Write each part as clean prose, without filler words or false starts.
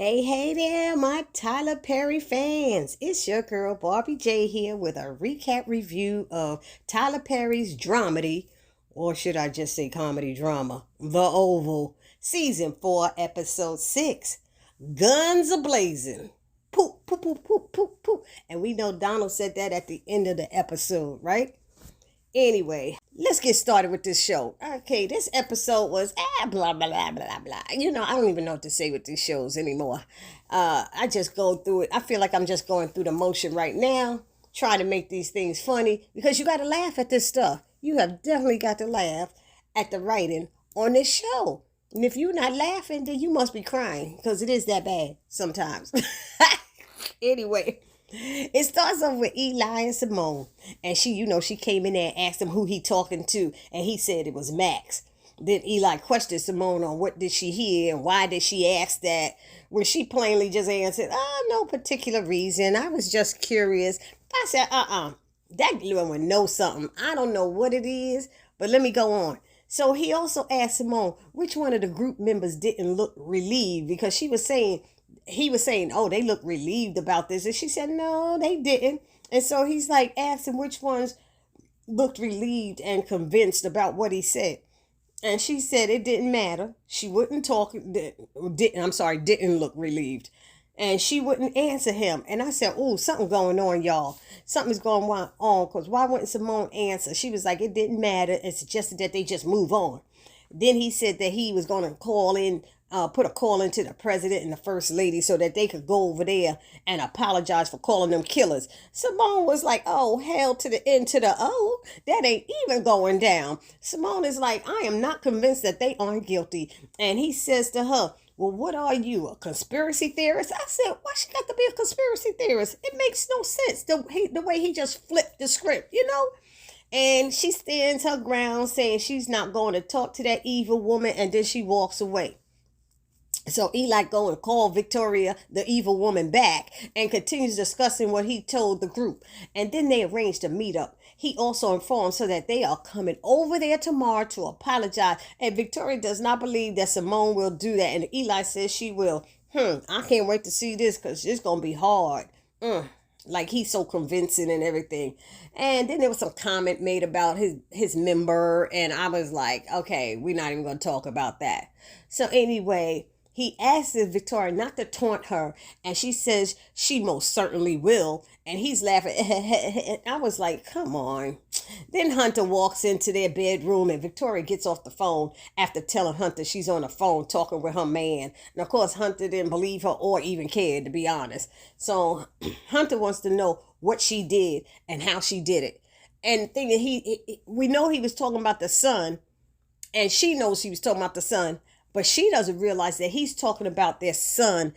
Hey there, my Tyler Perry fans. It's your girl Barbie J here with a recap review of Tyler Perry's dramedy, or should I just say comedy drama, The Oval, Season 4, Episode 6, Guns A-Blazing. Poop, poop, poop, poop, poop, poop. And we know Donald said that at the end of the episode, right? Anyway, let's get started with this show. Okay, this episode was blah blah blah blah blah. I don't even know what to say with these shows anymore. I just go through it. I feel like I'm just going through the motion right now, trying to make these things funny because you got to laugh at this stuff. You have definitely got to laugh at the writing on this show. And if you're not laughing, then you must be crying because it is that bad sometimes. Anyway. It starts off with Eli and Simone. And she came in there and asked him who he talking to. And he said it was Max. Then Eli questioned Simone on what did she hear and why did she ask that. When she plainly just answered, no particular reason. I was just curious. I said, that woman knows something. I don't know what it is, but let me go on. So he also asked Simone which one of the group members didn't look relieved because he was saying, oh, they look relieved about this. And she said, no, they didn't. And so he's like asking which ones looked relieved and convinced about what he said. And she said it didn't matter. She wouldn't talk, didn't look relieved. And she wouldn't answer him. And I said, oh, something going on, y'all. Something's going on. Because why wouldn't Simone answer? She was like, it didn't matter. It suggested that they just move on. Then he said that he was going to put a call into the president and the first lady so that they could go over there and apologize for calling them killers. Simone was like, oh, hell to the end to the O. That ain't even going down. Simone is like, I am not convinced that they aren't guilty. And he says to her, well, what are you, a conspiracy theorist? I said, why she got to be a conspiracy theorist? It makes no sense, the way he just flipped the script, And she stands her ground saying she's not going to talk to that evil woman, and then she walks away. So Eli go and call Victoria, the evil woman, back and continues discussing what he told the group. And then they arranged a meetup. He also informs her that they are coming over there tomorrow to apologize. And Victoria does not believe that Simone will do that. And Eli says she will. I can't wait to see this because it's going to be hard. Like he's so convincing and everything. And then there was some comment made about his member. And I was like, okay, we're not even going to talk about that. So anyway, he asks Victoria not to taunt her, and she says she most certainly will, and he's laughing. I was like, come on. Then Hunter walks into their bedroom, and Victoria gets off the phone after telling Hunter she's on the phone talking with her man. And of course, Hunter didn't believe her or even cared, to be honest. So Hunter wants to know what she did and how she did it. And we know he was talking about the son, and she knows he was talking about the son. But she doesn't realize that he's talking about their son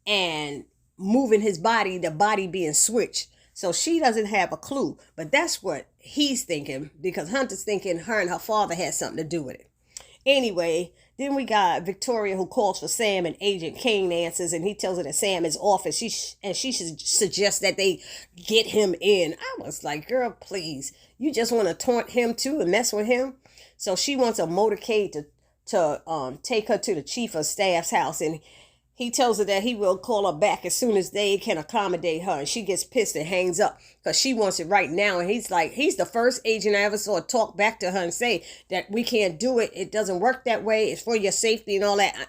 and moving his body, the body being switched. So she doesn't have a clue. But that's what he's thinking because Hunter's thinking her and her father had something to do with it. Anyway, then we got Victoria who calls for Sam and Agent Kane answers and he tells her that Sam is off and she suggests that they get him in. I was like, girl, please. You just want to taunt him too and mess with him? So she wants a motorcade to take her to the chief of staff's house, and he tells her that he will call her back as soon as they can accommodate her. And she gets pissed and hangs up because she wants it right now. And he's like, he's the first agent I ever saw talk back to her and say that we can't do it. It doesn't work that way. It's for your safety and all that.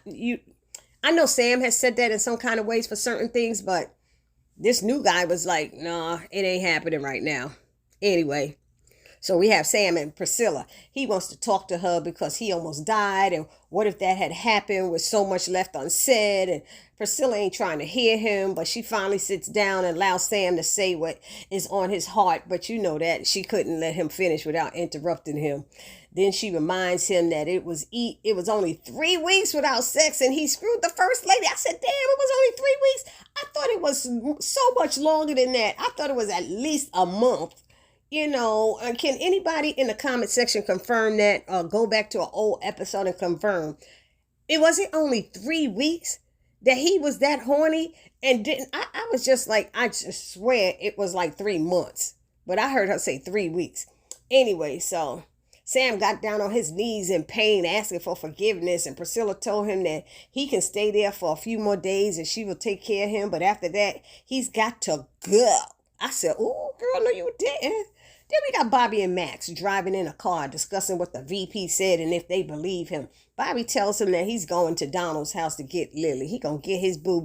I know Sam has said that in some kind of ways for certain things, but this new guy was like, nah, it ain't happening right now. Anyway. So we have Sam and Priscilla. He wants to talk to her because he almost died. And what if that had happened with so much left unsaid? And Priscilla ain't trying to hear him, but she finally sits down and allows Sam to say what is on his heart. But you know that she couldn't let him finish without interrupting him. Then she reminds him that it was only 3 weeks without sex and he screwed the first lady. I said, damn, it was only 3 weeks. I thought it was so much longer than that. I thought it was at least a month. Can anybody in the comment section confirm that or go back to an old episode and confirm? It wasn't only 3 weeks that he was that horny and didn't. I was just like, I just swear it was like 3 months. But I heard her say 3 weeks. Anyway, so Sam got down on his knees in pain, asking for forgiveness, and Priscilla told him that he can stay there for a few more days and she will take care of him, but after that, he's got to go. I said, oh, girl, no, you didn't. Then we got Bobby and Max driving in a car discussing what the VP said and if they believe him. Bobby tells him that he's going to Donald's house to get Lily. He gonna get his boo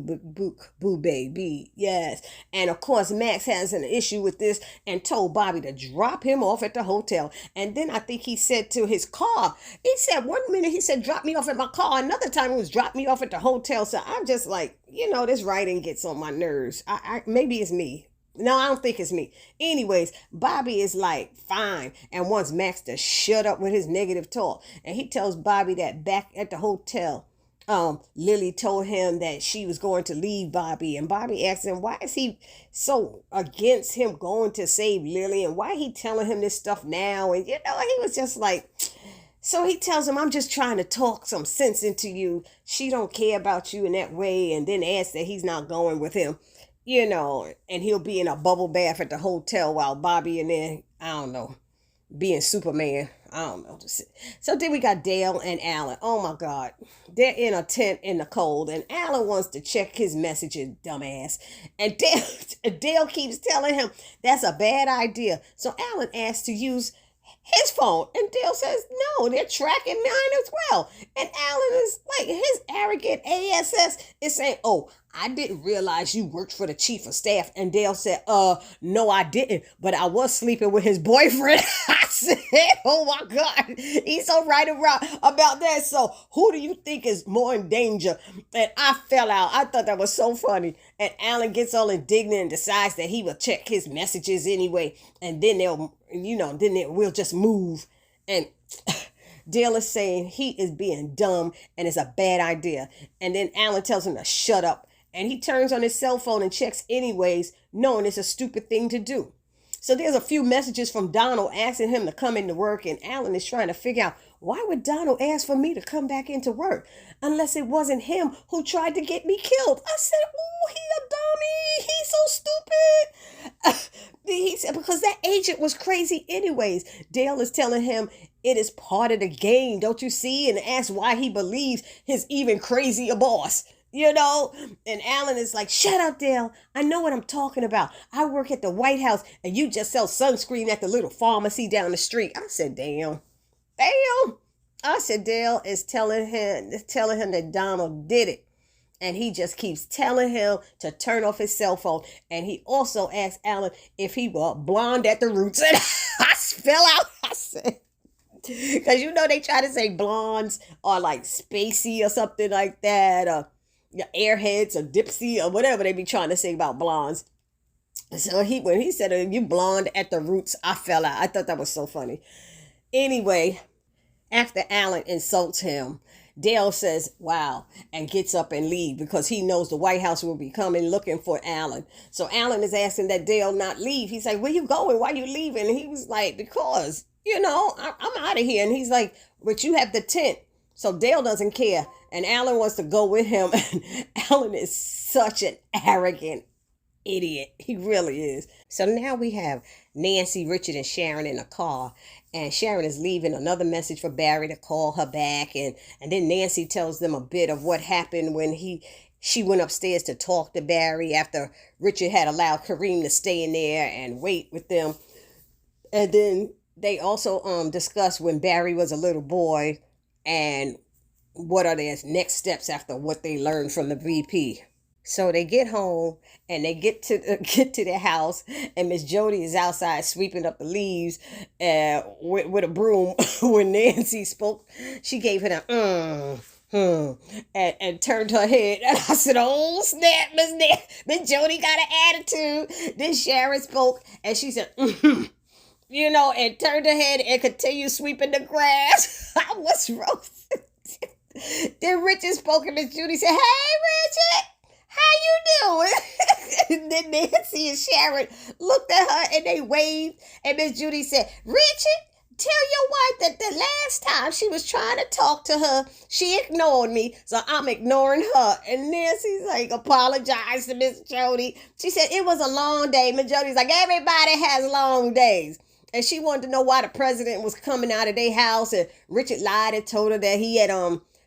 baby. Yes. And of course, Max has an issue with this and told Bobby to drop him off at the hotel. And then I think he said to his car, he said one minute he said drop me off at my car. Another time it was drop me off at the hotel. So I'm just like, this writing gets on my nerves. Maybe it's me. No, I don't think it's me. Anyways, Bobby is like, fine, and wants Max to shut up with his negative talk. And he tells Bobby that back at the hotel, Lily told him that she was going to leave Bobby. And Bobby asked him, why is he so against him going to save Lily? And why he telling him this stuff now? And, he was just like... So he tells him, I'm just trying to talk some sense into you. She don't care about you in that way. And then asks that he's not going with him. And he'll be in a bubble bath at the hotel while Bobby and then, I don't know, being Superman. I don't know. So then we got Dale and Alan. Oh my God. They're in a tent in the cold and Alan wants to check his messages, dumbass. And Dale keeps telling him that's a bad idea. So Alan asks to use his phone and Dale says no, they're tracking mine as well. And Alan is like, his arrogant ass is saying, oh, I didn't realize you worked for the chief of staff. And Dale said, no, I didn't, but I was sleeping with his boyfriend. I said, oh my God, he's so right about that. So who do you think is more in danger? And I fell out. I thought that was so funny. And Alan gets all indignant and decides that he will check his messages anyway. And then we'll just move. And Dale is saying he is being dumb and it's a bad idea. And then Alan tells him to shut up. And he turns on his cell phone and checks anyways, knowing it's a stupid thing to do. So there's a few messages from Donald asking him to come into work. And Alan is trying to figure out, why would Donald ask for me to come back into work? Unless it wasn't him who tried to get me killed. I said, oh, he a dummy. He's so stupid. He said, because that agent was crazy anyways. Dale is telling him it is part of the game, don't you see? And asks why he believes his even crazier boss. And Alan is like, shut up, Dale. I know what I'm talking about. I work at the White House and you just sell sunscreen at the little pharmacy down the street. I said, damn. I said, Dale is telling him that Donald did it. And he just keeps telling him to turn off his cell phone. And he also asked Alan if he were blonde at the roots. And I fell out. I said, because they try to say blondes are like spacey or something like that. Or airheads or dipsy or whatever they be trying to say about blondes. So when he said, you blonde at the roots, I fell out. I thought that was so funny. Anyway, after Alan insults him, Dale says, wow, and gets up and leaves because he knows the White House will be coming looking for Alan. So Alan is asking that Dale not leave. He's like, where you going? Why you leaving? And he was like, because, I'm out of here. And he's like, but you have the tent. So Dale doesn't care. And Alan wants to go with him. And Alan is such an arrogant idiot. He really is. So now we have Nancy, Richard, and Sharon in a car. And Sharon is leaving another message for Barry to call her back. And then Nancy tells them a bit of what happened when she went upstairs to talk to Barry after Richard had allowed Kareem to stay in there and wait with them. And then they also discuss when Barry was a little boy and what are their next steps after what they learned from the VP. So they get home and they get to their house, and Miss Jody is outside sweeping up the leaves with a broom. When Nancy spoke, she gave her the and turned her head. And I said, oh snap, Miss Jody got an attitude. Then Sharon spoke and she said, and turned her head and continued sweeping the grass. I was roasted. Then Richard spoke and Miss Judy said, hey Richard, how you doing? And then Nancy and Sharon looked at her and they waved. And Miss Judy said, Richard, tell your wife that the last time she was trying to talk to her, she ignored me. So I'm ignoring her. And Nancy's like, apologize to Miss Jody. She said, it was a long day. Miss Jody's like, everybody has long days. And she wanted to know why the president was coming out of their house, and Richard lied and told her that he had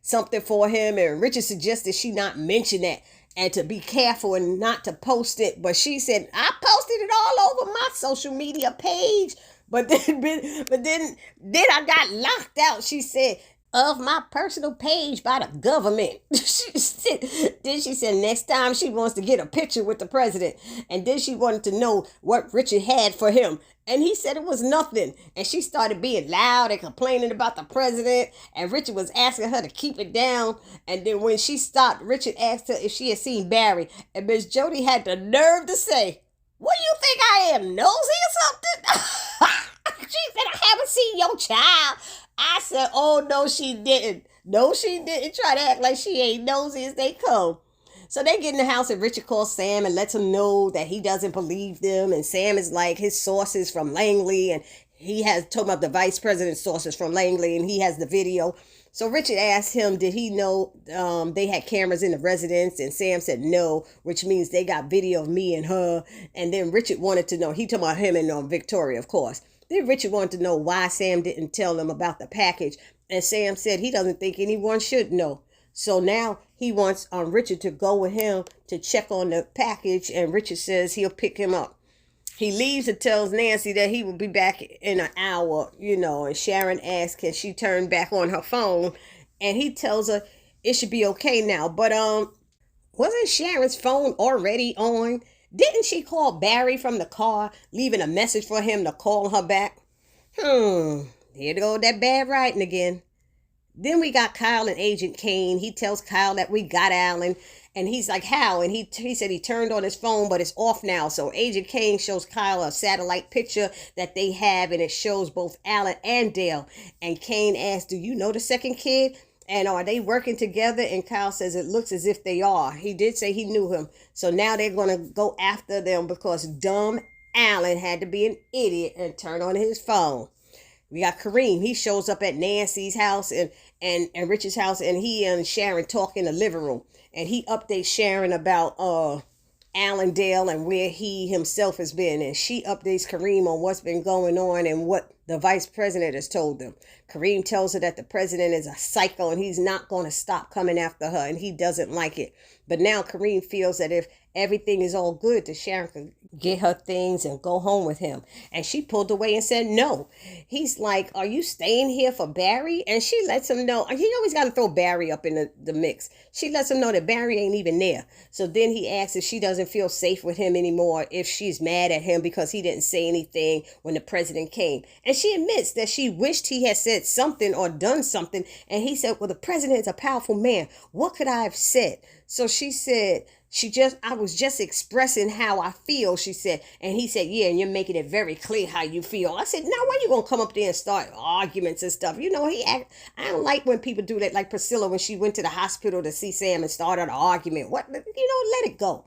something for him, and Richard suggested she not mention that and to be careful and not to post it. But she said, I posted it all over my social media page. But then I got locked out. She said, of my personal page by the government. Then she said next time she wants to get a picture with the president. And then she wanted to know what Richard had for him. And he said it was nothing. And she started being loud and complaining about the president. And Richard was asking her to keep it down. And then when she stopped, Richard asked her if she had seen Barry. And Miss Jody had the nerve to say, what do you think I am, nosy or something? She said, I haven't seen your child. I said, oh, no, she didn't. No, she didn't. Try to act like she ain't nosy as they come. So they get in the house and Richard calls Sam and lets him know that he doesn't believe them. And Sam is like his sources from Langley. And he has told about the vice president's sources from Langley. And he has the video. So Richard asked him, did he know they had cameras in the residence? And Sam said no, which means they got video of me and her. And then Richard wanted to know, he talking about him and Victoria, of course. Then Richard wanted to know why Sam didn't tell them about the package. And Sam said he doesn't think anyone should know. So now he wants Richard to go with him to check on the package. And Richard says he'll pick him up. He leaves and tells Nancy that he will be back in an hour, and Sharon asks, can she turn back on her phone? And he tells her it should be okay now. But wasn't Sharon's phone already on? Didn't she call Barry from the car, leaving a message for him to call her back? Here to go with that bad writing again. Then we got Kyle and Agent Kane. He tells Kyle that we got Alan. And he's like, how? And he said he turned on his phone, but it's off now. So Agent Kane shows Kyle a satellite picture that they have, and it shows both Alan and Dale. And Kane asks, do you know the second kid? And are they working together? And Kyle says it looks as if they are. He did say he knew him. So now they're going to go after them because dumb Alan had to be an idiot and turn on his phone. We got Kareem. He shows up at Nancy's house and Richard's house, and he and Sharon talk in the living room. And he updates Sharon about Allendale and where he himself has been. And she updates Kareem on what's been going on and what the vice president has told them. Kareem tells her that the president is a psycho and he's not going to stop coming after her, and he doesn't like it. But now Kareem feels that if everything is all good, that Sharon could get her things and go home with him. And she pulled away and said no. He's like, are you staying here for Barry? And she lets him know. He always got to throw Barry up in the mix. She lets him know that Barry ain't even there. So then he asks if she doesn't feel safe with him anymore, if she's mad at him because he didn't say anything when the president came. And she admits that she wished he had said something or done something. And he said, well, the president is a powerful man. What could I have said? So she said, I was just expressing how I feel, she said. And he said, yeah, and you're making it very clear how you feel. I said, now why you gonna come up there and start arguments and stuff? I don't like when people do that, like Priscilla when she went to the hospital to see Sam and started an argument. Let it go.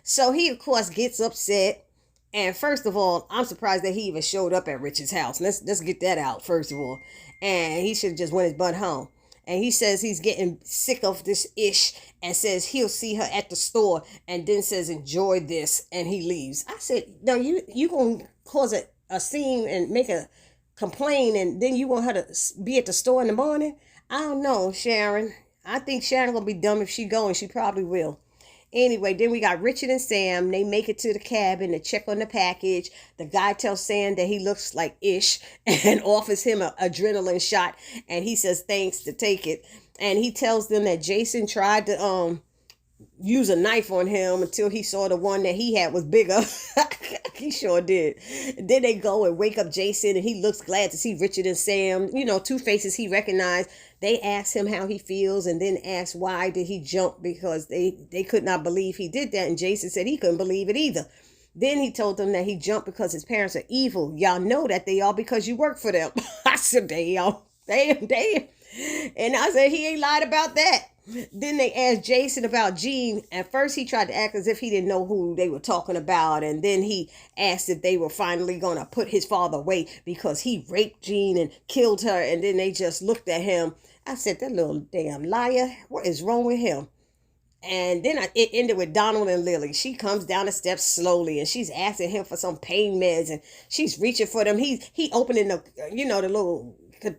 So he, of course, gets upset. And first of all, I'm surprised that he even showed up at Richard's house. Let's get that out, first of all. And he should have just went his butt home. And he says he's getting sick of this ish and says he'll see her at the store, and then says, enjoy this, and he leaves. I said, no, you going to cause a scene and make a complaint, and then you want her to be at the store in the morning? I don't know, Sharon. I think Sharon going to be dumb if she go, and she probably will. Anyway, then we got Richard and Sam. They make it to the cabin to check on the package. The guy tells Sam that he looks like Ish and offers him an adrenaline shot. And he says thanks to take it. And he tells them that Jason tried to use a knife on him until he saw the one that he had was bigger. He sure did. Then they go and wake up Jason, and he looks glad to see Richard and Sam. Two faces he recognized. They ask him how he feels, and then ask why did he jump, because they could not believe he did that. And Jason said he couldn't believe it either. Then he told them that he jumped because his parents are evil. Y'all know that they are because you work for them. I said, damn. And I said, he ain't lied about that. Then they asked Jason about Gene. At first, he tried to act as if he didn't know who they were talking about. And then he asked if they were finally going to put his father away because he raped Gene and killed her. And then they just looked at him. I said, that little damn liar, what is wrong with him? And then it ended with Donald and Lily. She comes down the steps slowly, and she's asking him for some pain meds, and she's reaching for them. He opening the the little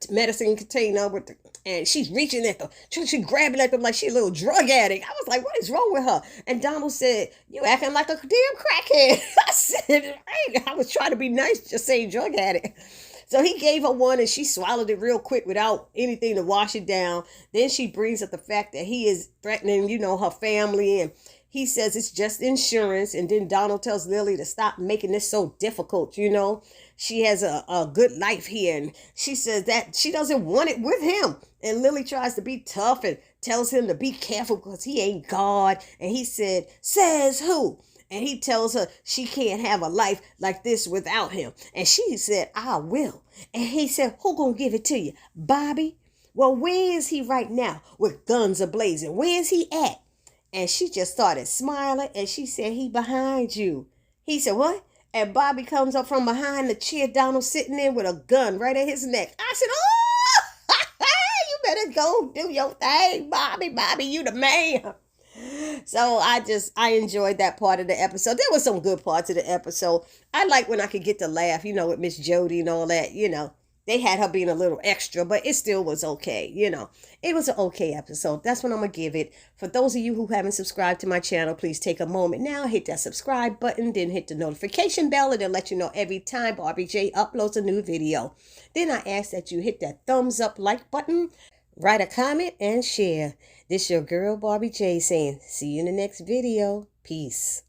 medicine container with and she's reaching at them. She grabbing at them like she a little drug addict. I was like, what is wrong with her? And Donald said, you acting like a damn crackhead. I said, hey, I was trying to be nice, just saying drug addict. So he gave her one and she swallowed it real quick without anything to wash it down. Then she brings up the fact that he is threatening, her family. And he says it's just insurance. And then Donald tells Lily to stop making this so difficult, She has a good life here. And she says that she doesn't want it with him. And Lily tries to be tough and tells him to be careful because he ain't God. And he said, says who? And he tells her she can't have a life like this without him. And she said, I will. And he said, who gonna give it to you? Bobby? Well, where is he right now with guns a-blazing? Where is he at? And she just started smiling and she said, he behind you. He said, what? And Bobby comes up from behind the chair, Donald sitting there with a gun right at his neck. I said, oh, you better go do your thing, Bobby. Bobby, you the man. So I enjoyed that part of the episode. There was some good parts of the episode. I like when I could get to laugh, with Miss Jody and all that, They had her being a little extra, but it still was okay, It was an okay episode. That's what I'm going to give it. For those of you who haven't subscribed to my channel, please take a moment now, hit that subscribe button, then hit the notification bell, and it'll let you know every time Barbie J uploads a new video. Then I ask that you hit that thumbs up like button, write a comment, and share. This your girl Barbie J saying, see you in the next video. Peace.